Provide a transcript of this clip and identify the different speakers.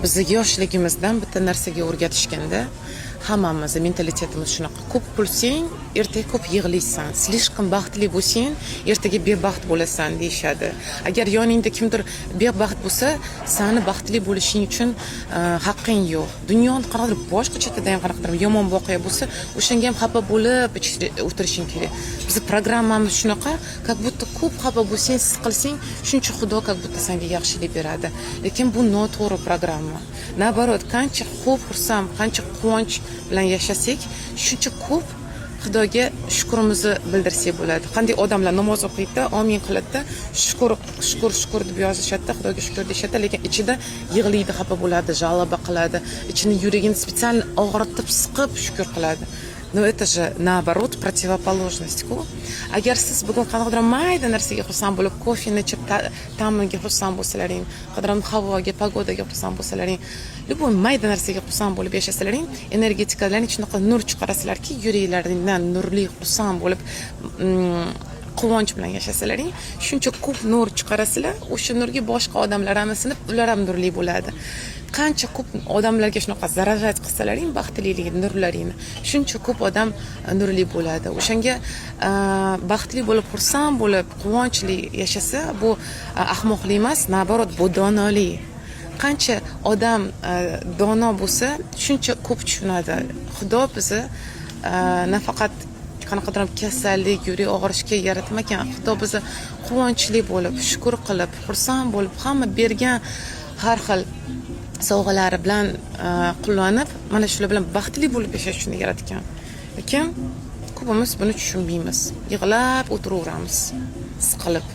Speaker 1: bizni yoshligimizdan bitta narsaga o'rgatishganda hammamizni mentalitetimiz shunaqa. Ko'p pulsang, ertaga ko'p yig'laysan. Slishqim baxtli bo'lsang, ertaga bebaxt bo'lasan deyshadi. Agar yoningda kimdir bebaxt bo'lsa, seni baxtli bo'lishing uchun haqqing yo'q. Dunyoni qanaqadir boshqa chetida ham qanaqadir yomon voqea bo'lsa, o'shanga ham xafa bo'lib o'tirishing kerak. Bizning programmamiz shunaqa, как будто ko'p xafa bo'lsang, siqilsang, shuncha Xudo как будто senga yaxshilik beradi. Lekin bu noto'g'ri programma. Nabarot, qancha ko'p xursand, qancha quvonch bilan yashasak, shuncha ko'p Xudoga shukrimizni bildirsak bo'ladi. Qanday odamlar namoz o'qiydi, amin qiladi, shukr deb yozishadi, Xudoga shukr deyshadi, lekin ichida yig'laydi, xafa bo'ladi, жалоба qiladi, ichini yuragini spesial og'ritib, siqib shukr qiladi. Но это же наоборот противоположность-ku. Agar siz bugun qanaqadir mayda narsaga xursand bo'lib, kofeni ichib, ta'miga xursand bo'lsalaring, qadram havoga, pagodaga xursand bo'lsalaring, любой mayda narsaga xursand bo'lib yashasalaring, energetikalaring shunaqa nur chiqarasizlarki, yuraklaringdan nurli, xursand bo'lib quvonch bilan yashasalaring, shuncha ko'p nur chiqarasizlar, o'sha nurga boshqa odamlar ham sinib, ular ham nurli bo'ladi. Qancha ko'p odamlarga shunaqa zararlat qilsalaring, baxtlilik nurlaringni, shuncha ko'p odam nurli bo'ladi. O'shanga baxtli bo'lib, xursand bo'lib, quvonchli yashasa, bu ahmoqlik emas, naborot bu donolik. Qancha odam dono bo'lsa, shuncha ko'p tushunadi. Xudo bizni nafaqat qanaqadir kasallik, yurak og'rishiga yaratmagan. Xudo bizni quvonchli bo'lib, shukr qilib, xursand bo'lib, hamma bergan har xil sovg'alari bilan qullanib, mana shular bilan baxtli bo'lib yashash uchun yaratgan. Lekin ko'pimiz buni tushunmaymiz. Yig'lab o'tiraveramiz, siqilib.